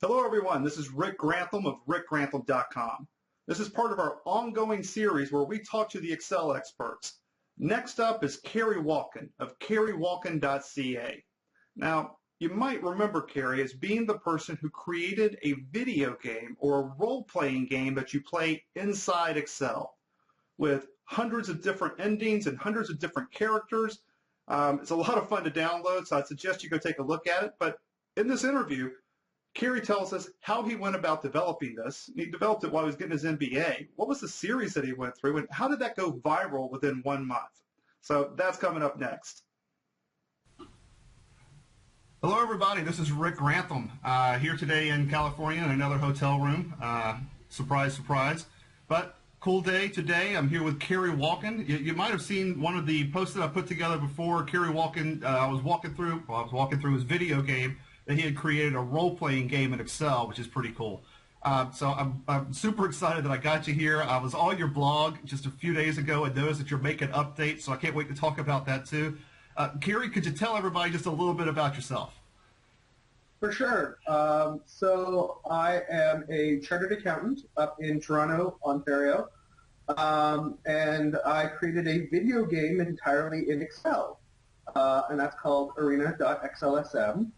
Hello, everyone. This is Rick Grantham of rickgrantham.com. This is part of our ongoing series where we talk to the Excel experts. Next up is Cary Walkin of CaryWalkin.ca. Now, you might remember Cary as being the person who created a video game or a role-playing game that you play inside Excel with hundreds of different endings and hundreds of different characters. It's a lot of fun to download, so I'd suggest you go take a look at it. But in this interview, Cary tells us how he went about developing this. He developed it while he was getting his MBA. What was the series that he went through, and how did that go viral within 1 month? So that's coming up next. Hello, everybody. This is Rick Grantham here today in California in another hotel room. Surprise, surprise. But cool day today. I'm here with Cary Walkin. You might have seen one of the posts that I put together before. Cary Walkin, I was walking through his video game that he had created a role-playing game in Excel, which is pretty cool. So I'm super excited that I got you here. I was on your blog just a few days ago and noticed that you're making updates, so I can't wait to talk about that too. Cary, could you tell everybody just a little bit about yourself? For sure. So I am a chartered accountant up in Toronto, Ontario, and I created a video game entirely in Excel, and that's called Arena.XLSM.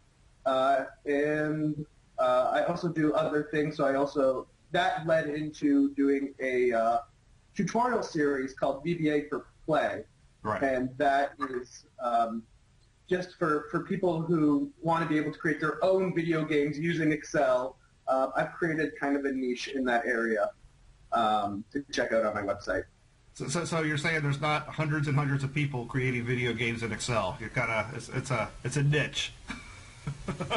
And I also do other things, so that led into doing a tutorial series called VBA for Play. Right. And that is just for people who want to be able to create their own video games using Excel. I've created kind of a niche in that area to check out on my website. So you're saying there's not hundreds and hundreds of people creating video games in Excel. You're kind of it's a niche.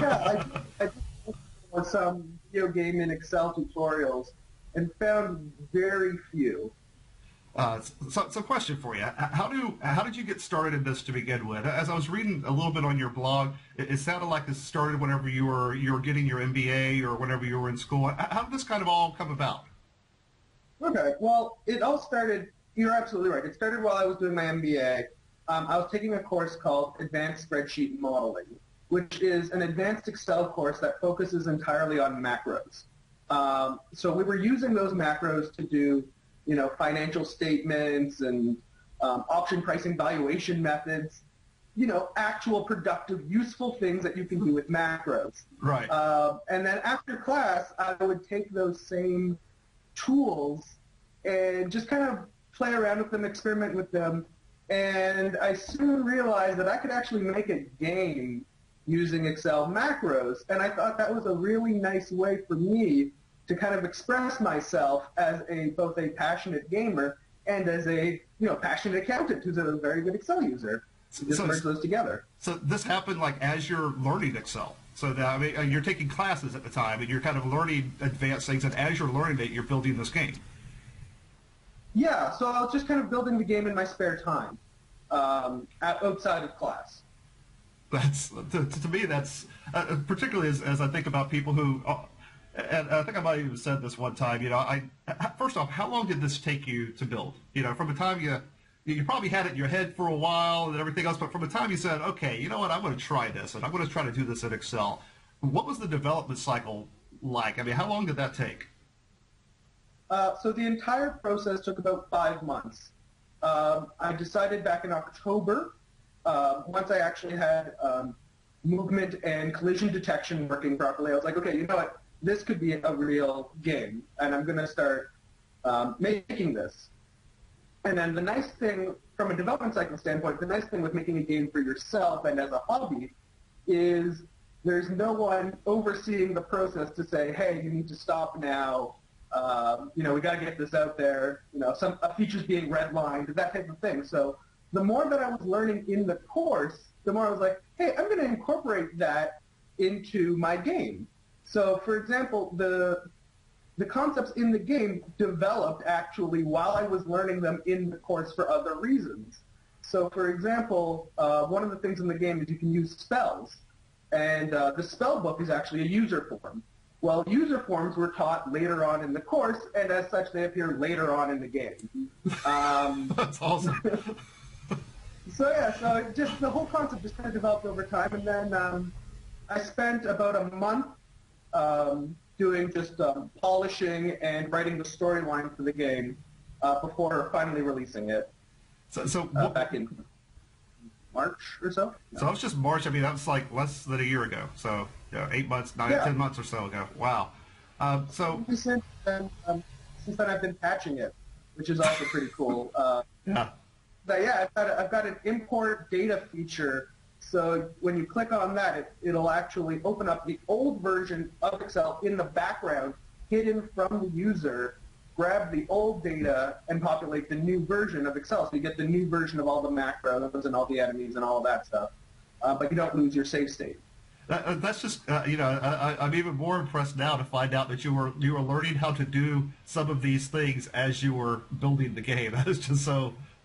Yeah, I did some video game in Excel tutorials and found very few. So question for you: how did you get started in this to begin with? As I was reading a little bit on your blog, it sounded like this started whenever you were getting your MBA or whenever you were in school. How did this kind of all come about? Okay, well, it all started. You're absolutely right. It started while I was doing my MBA. I was taking a course called Advanced Spreadsheet Modeling, which is an advanced Excel course that focuses entirely on macros. So we were using those macros to do, financial statements and option pricing valuation methods, actual productive, useful things that you can do with macros. Right. And then after class, I would take those same tools and just kind of play around with them, experiment with them, and I soon realized that I could actually make a game using Excel macros, and I thought that was a really nice way for me to kind of express myself as both a passionate gamer and as a passionate accountant who's a very good Excel user. Just merge those together. So this happened like as you're learning Excel. So that, you're taking classes at the time, and you're kind of learning advanced things, and as you're learning it, you're building this game. Yeah, so I was just kind of building the game in my spare time, outside of class. That's to me. That's particularly as I think about people who, and I think I might have even said this one time. First off, how long did this take you to build? From the time you probably had it in your head for a while and everything else, but from the time you said, okay, you know what, I'm going to try this, and I'm going to try to do this in Excel. What was the development cycle like? I mean, how long did that take? So the entire process took about 5 months. I decided back in October. Once I actually had movement and collision detection working properly, I was like, okay, you know what? This could be a real game, and I'm going to start making this. And then the nice thing, from a development cycle standpoint, the nice thing with making a game for yourself and as a hobby is there's no one overseeing the process to say, hey, you need to stop now. We got to get this out there. Some features being redlined, that type of thing. So the more that I was learning in the course, the more I was like, hey, I'm going to incorporate that into my game. So, for example, the concepts in the game developed actually while I was learning them in the course for other reasons. So, for example, one of the things in the game is you can use spells. And the spell book is actually a user form. Well, user forms were taught later on in the course, and as such, they appear later on in the game. That's awesome. So just the whole concept just kind of developed over time, and then I spent about a month doing just polishing and writing the storyline for the game before finally releasing it back in March or so. So it's just March. I mean, that was like less than a year ago. So 8 months, 10 months or so ago. Wow. Since then I've been patching it, which is also pretty cool. Yeah. But yeah, I've got an import data feature. So when you click on that, it'll actually open up the old version of Excel in the background, hidden from the user, grab the old data, and populate the new version of Excel. So you get the new version of all the macros and all the enemies and all of that stuff. But you don't lose your save state. That's just, I'm even more impressed now to find out that you were learning how to do some of these things as you were building the game.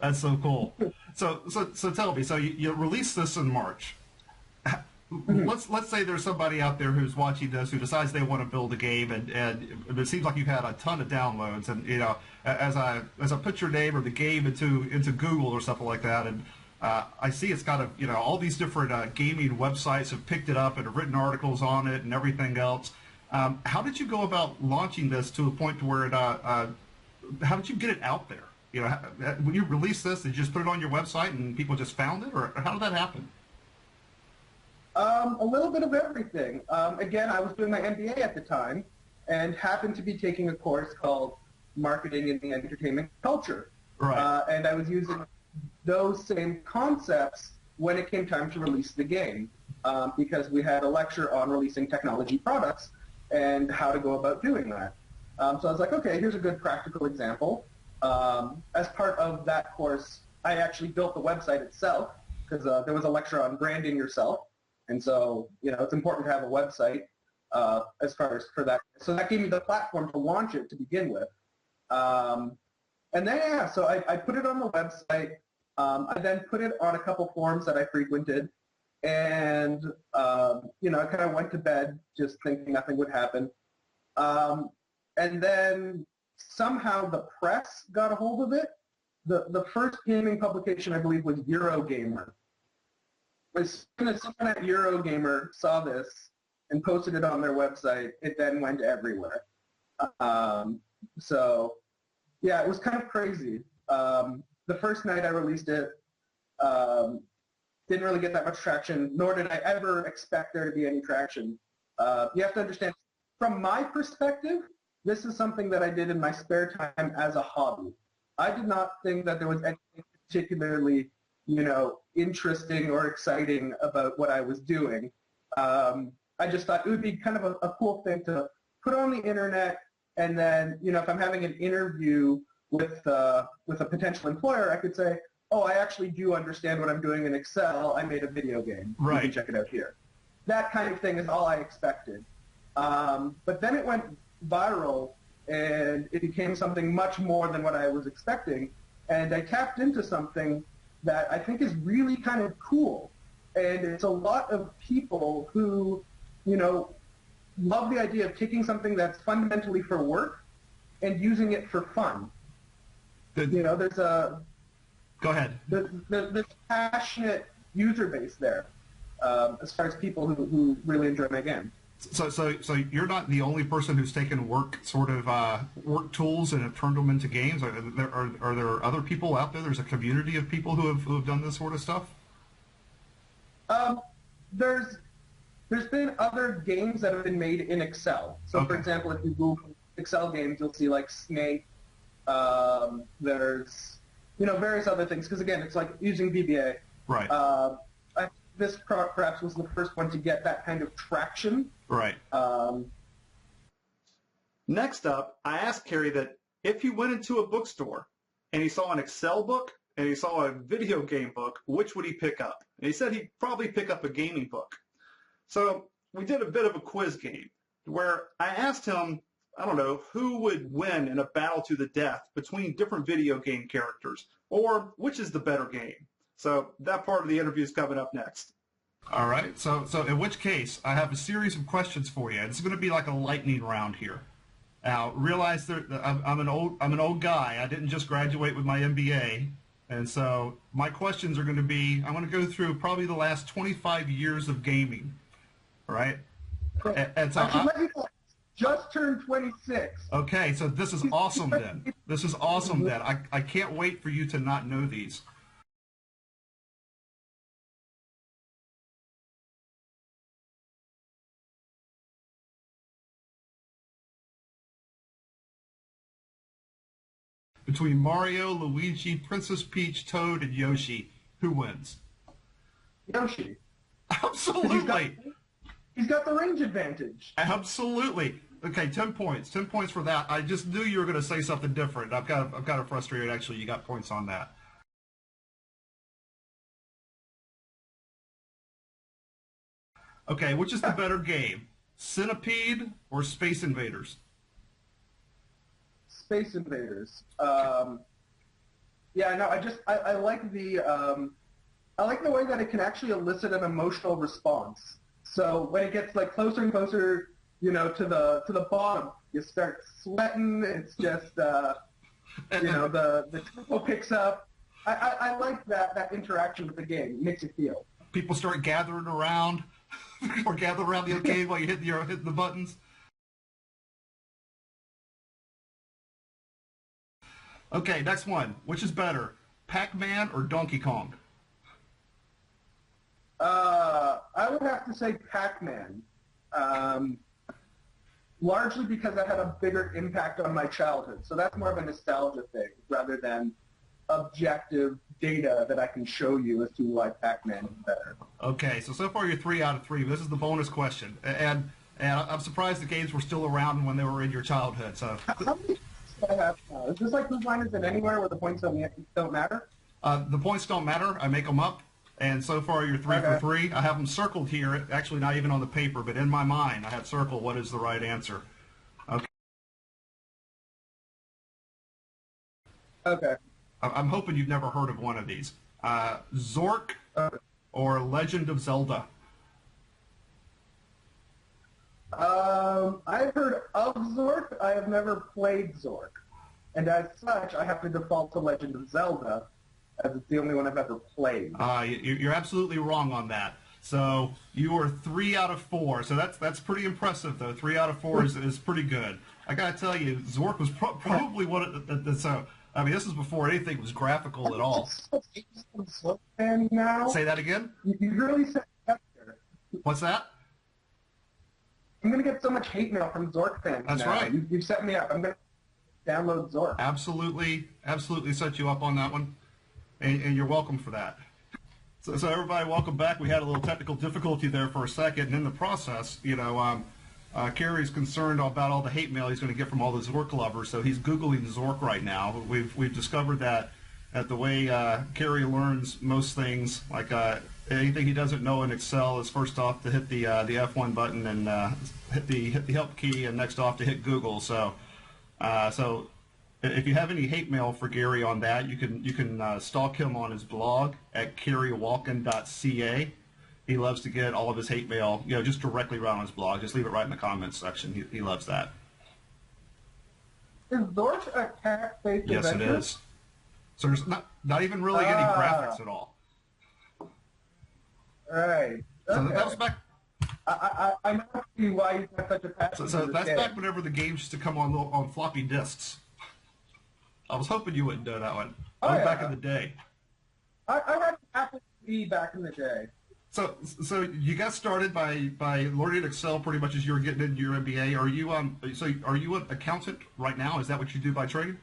That's so cool. So tell me, so you released this in March. Let's say there's somebody out there who's watching this who decides they want to build a game, and it seems like you've had a ton of downloads. And as I put your name or the game into Google or something like that, and I see it's got all these different gaming websites have picked it up and have written articles on it and everything else. How did you go about launching this to a point to where how did you get it out there? When you released this, did you just put it on your website and people just found it, or how did that happen? A little bit of everything. Again, I was doing my MBA at the time and happened to be taking a course called Marketing in the Entertainment Culture. Right. And I was using those same concepts when it came time to release the game because we had a lecture on releasing technology products and how to go about doing that. So I was like, okay, here's a good practical example. As part of that course, I actually built the website itself because there was a lecture on branding yourself. And so, it's important to have a website as far as for that. So that gave me the platform to launch it to begin with. And then, so I put it on the website. I then put it on a couple forums that I frequented. And, I kind of went to bed just thinking nothing would happen. And then somehow the press got a hold of it. The first gaming publication, I believe, was Eurogamer. As soon as someone at Eurogamer saw this and posted it on their website, it then went everywhere. So, yeah, it was kind of crazy. The first night I released it, didn't really get that much traction, nor did I ever expect there to be any traction. You have to understand, from my perspective, this is something that I did in my spare time as a hobby. I did not think that there was anything particularly, interesting or exciting about what I was doing. I just thought it would be kind of a cool thing to put on the internet, and then, if I'm having an interview with a potential employer, I could say, oh, I actually do understand what I'm doing in Excel. I made a video game. Right. You can check it out here. That kind of thing is all I expected. But then it went viral, and it became something much more than what I was expecting. And I tapped into something that I think is really kind of cool. And it's a lot of people who, love the idea of taking something that's fundamentally for work and using it for fun. There's a... Go ahead. There's passionate user base there as far as people who really enjoy my game. So you're not the only person who's taken work tools and have turned them into games. Are there other people out there? There's a community of people who have done this sort of stuff. There's been other games that have been made in Excel. So, okay. For example, if you Google Excel games, you'll see like Snake. There's various other things because again, it's like using VBA. Right. This perhaps was the first one to get that kind of traction. Right. Next up, I asked Cary that if he went into a bookstore and he saw an Excel book and he saw a video game book, which would he pick up? And he said he'd probably pick up a gaming book. So we did a bit of a quiz game where I asked him, I don't know, who would win in a battle to the death between different video game characters, or which is the better game. So that part of the interview is coming up next. All right. So in which case, I have a series of questions for you. It's going to be like a lightning round here. Now, realize that I'm an old guy. I didn't just graduate with my MBA, and so my questions are going to be, I'm going to go through probably the last 25 years of gaming. All right. And so I should let you know, just turned 26. okay, so this is awesome then. This is awesome then. I can't wait for you to not know these. Between Mario, Luigi, Princess Peach, Toad, and Yoshi, who wins? Yoshi. Absolutely. He's got the range advantage. Absolutely. Okay, 10 points. 10 points for that. I just knew you were going to say something different. I'm kind of frustrated, actually. You got points on that. Okay, which is the better game? Centipede or Space Invaders? Space Invaders. Yeah, no, I like I like the way that it can actually elicit an emotional response. So when it gets like closer and closer, you know, to the bottom, you start sweating. It's just you know, the tempo picks up. I like that interaction with the game. It makes you feel. People start gathering around or gather around the arcade while you're hitting the buttons. Okay, next one. Which is better, Pac-Man or Donkey Kong? I would have to say Pac-Man, largely because I had a bigger impact on my childhood. So that's more of a nostalgia thing rather than objective data that I can show you as to why Pac-Man is better. Okay, so far you're 3 out of 3. This is the bonus question, and I'm surprised the games were still around when they were in your childhood. So how many points do I have now? Is this like Whose Line Is It Anywhere where the points don't matter? the points don't matter. I make them up, and so far you're 3 for 3. I have them circled here. Actually, not even on the paper, but in my mind, I have circled what is the right answer. Okay. Okay. I'm hoping you've never heard of one of these. Zork or Legend of Zelda? I've heard of Zork. I have never played Zork. And as such, I have to default to Legend of Zelda, as it's the only one I've ever played. You're absolutely wrong on that. So you are 3 out of 4. So that's pretty impressive, though. 3 out of 4 is pretty good. I gotta tell you, Zork was probably one of the so. I mean, this is before anything was graphical at all. Zork fan now. Say that again? You really set me up here. What's that? I'm going to get so much hate mail from Zork fans That's now. right. You've set me up. I'm going to download Zork. Absolutely set you up on that one, and you're welcome for that. So everybody, welcome back. We had a little technical difficulty there for a second, and in the process, you know, Cary's concerned about all the hate mail he's going to get from all the Zork lovers, so he's Googling Zork right now. We've discovered that the way Cary learns most things, like anything he doesn't know in Excel, is first off to hit the F1 button and hit the help key, and next off to hit Google. So if you have any hate mail for Cary on that, you can stalk him on his blog at CaryWalkin.ca. He loves to get all of his hate mail, you know, just directly right on his blog. Just leave it right in the comments section. He loves that. Is Zork a cat-based Yes, adventure? it is. So there's not even really any graphics at all. Right. So Okay. that was back. I know why you got such a passion So for this that's game. back whenever the games used to come on floppy disks. I was hoping you wouldn't know that one. That was back in the day. I had Apple TV back in the day. So you got started by learning Excel pretty much as you were getting into your MBA. Are you are you an accountant right now? Is that what you do by trade?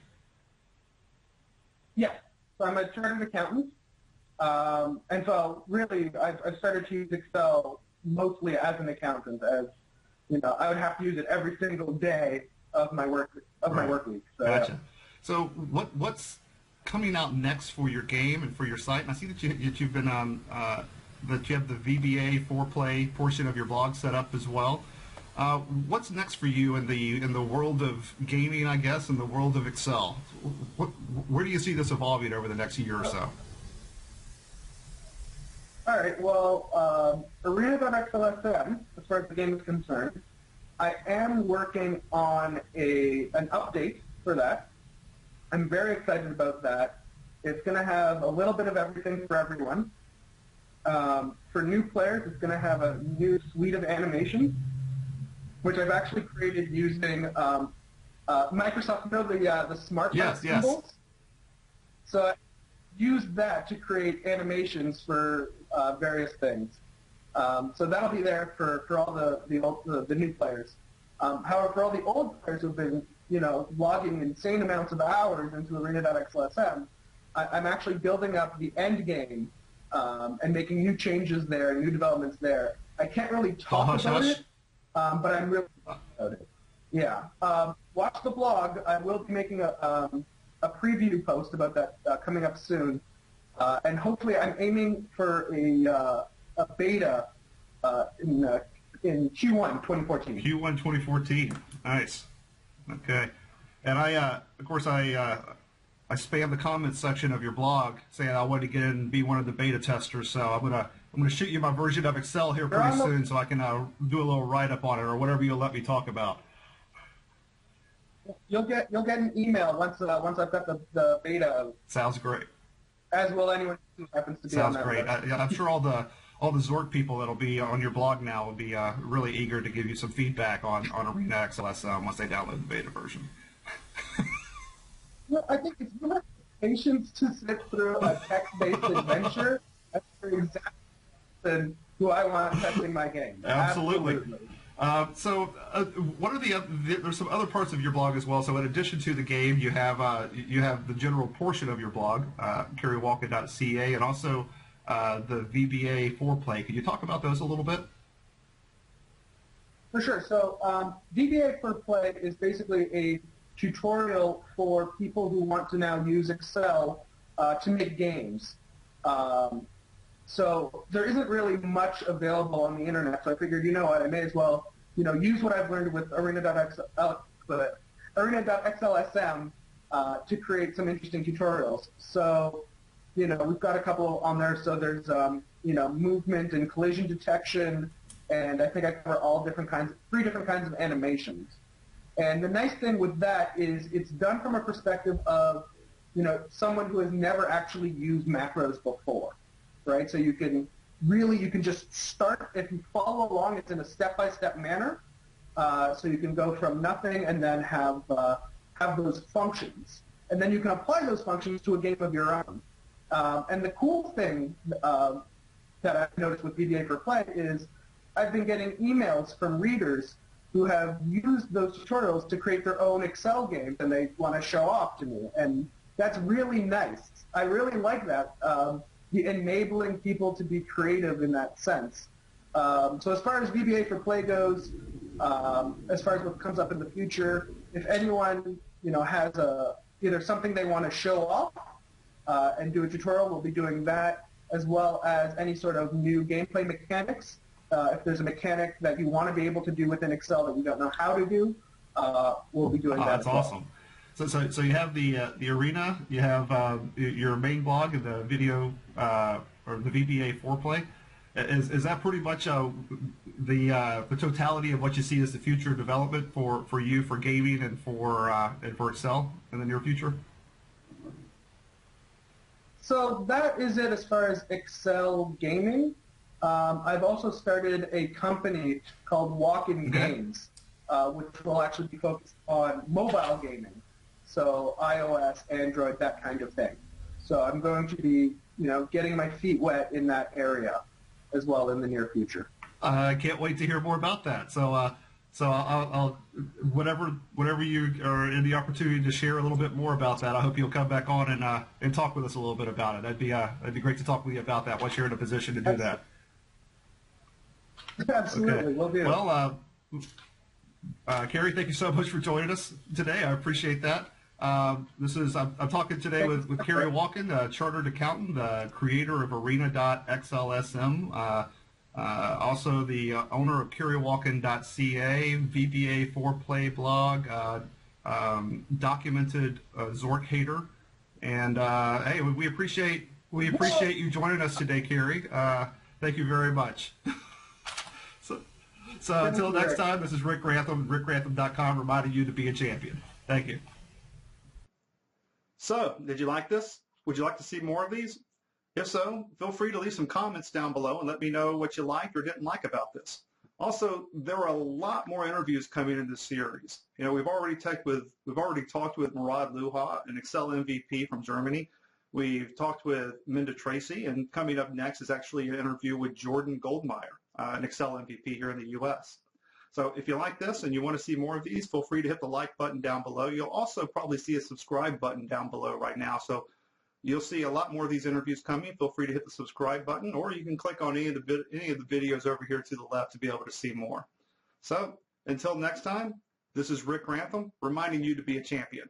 Yeah. So I'm a chartered accountant. And so really I've started to use Excel mostly as an accountant, as you know, I would have to use it every single day of my work my work week. So, Gotcha. So what's coming out next for your game and for your site? And I see that you've been that you have the VBA 4Play portion of your blog set up as well. What's next for you in the world of gaming, I guess, in the world of Excel? Where do you see this evolving over the next year or so? All right. Well, Arena.XLSM, as far as the game is concerned, I am working on an update for that. I'm very excited about that. It's going to have a little bit of everything for everyone. For new players, it's going to have a new suite of animations. which I've actually created using Microsoft, the smart Yes, yes. symbols. So I used that to create animations for various things. So that'll be there for all the new players. However, for all the old players who've been, logging insane amounts of hours into Arena.XLSM, I'm actually building up the end game and making new changes there and new developments there. I can't really talk about it, but I'm really talking about it. Yeah. Watch the blog. I will be making a preview post about that coming up soon. And hopefully I'm aiming for a beta in Q1 2014. Q1 2014. Nice. Okay. And of course, I spammed the comments section of your blog saying I wanted to get in and be one of the beta testers. So I'm gonna shoot you my version of Excel here pretty soon, so I can do a little write up on it or whatever you'll let me talk about. You'll get an email once I've got the beta. Sounds great. As will anyone who happens to be on that. Sounds great. I'm sure all the Zork people that'll be on your blog now will be really eager to give you some feedback on Arena.XLSM once they download the beta version. Well, I think if you have patience to sit through a text-based adventure, that's exactly who I want testing my game. Absolutely. So what are there's some other parts of your blog as well. So in addition to the game, you have the general portion of your blog, CaryWalkin.ca, and also the VBA foreplay. Could you talk about those a little bit? For sure. So VBA foreplay is basically a tutorial for people who want to now use Excel to make games. So there isn't really much available on the internet, so I figured, you know what, I may as well, use what I've learned with Arena.XLSM to create some interesting tutorials. So, we've got a couple on there. So there's, movement and collision detection, and I think I cover three different kinds of animations. And the nice thing with that is it's done from a perspective of, someone who has never actually used macros before. Right, so you can just start. If you follow along, it's in a step-by-step manner. So you can go from nothing and then have those functions, and then you can apply those functions to a game of your own. And the cool thing that I've noticed with VBA for Play is I've been getting emails from readers who have used those tutorials to create their own Excel games, and they want to show off to me, and that's really nice. I really like that. Enabling people to be creative in that sense. So as far as VBA for Play goes, as far as what comes up in the future, if anyone has either something they want to show off and do a tutorial, we'll be doing that, as well as any sort of new gameplay mechanics. If there's a mechanic that you want to be able to do within Excel that you don't know how to do, we'll be doing that. That's awesome. So you have the Arena, you have your main blog, and the video or the VBA foreplay. Is that pretty much the totality of what you see as the future development for you for gaming and for Excel in the near future? So that is it as far as Excel gaming. I've also started a company called Walkin Games, which will actually be focused on mobile gaming. So iOS, Android, that kind of thing. So I'm going to be, getting my feet wet in that area as well in the near future. I can't wait to hear more about that. So I'll whenever you are in the opportunity to share a little bit more about that, I hope you'll come back on and talk with us a little bit about it. That'd be great to talk with you about that once you're in a position to do that. Absolutely, okay. We'll do. Well, Cary, thank you so much for joining us today. I appreciate that. I'm talking today with Cary Walkin, a chartered accountant, the creator of Arena.XLSM, also the owner of CaryWalkin.ca, VBA foreplay blog, documented Zork hater, and hey, we appreciate you joining us today, Cary. Thank you very much. So until next time, this is Rick Grantham, rickgrantham.com, reminding you to be a champion. Thank you. So, did you like this? Would you like to see more of these? If so, feel free to leave some comments down below and let me know what you liked or didn't like about this. Also, there are a lot more interviews coming in this series. You know, we've already talked with Murad Luha, an Excel MVP from Germany. We've talked with Minda Tracy, and coming up next is actually an interview with Jordan Goldmeyer, an Excel MVP here in the U.S. So if you like this and you want to see more of these, feel free to hit the like button down below. You'll also probably see a subscribe button down below right now. So you'll see a lot more of these interviews coming. Feel free to hit the subscribe button, or you can click on any of the videos over here to the left to be able to see more. So until next time, this is Rick Grantham reminding you to be a champion.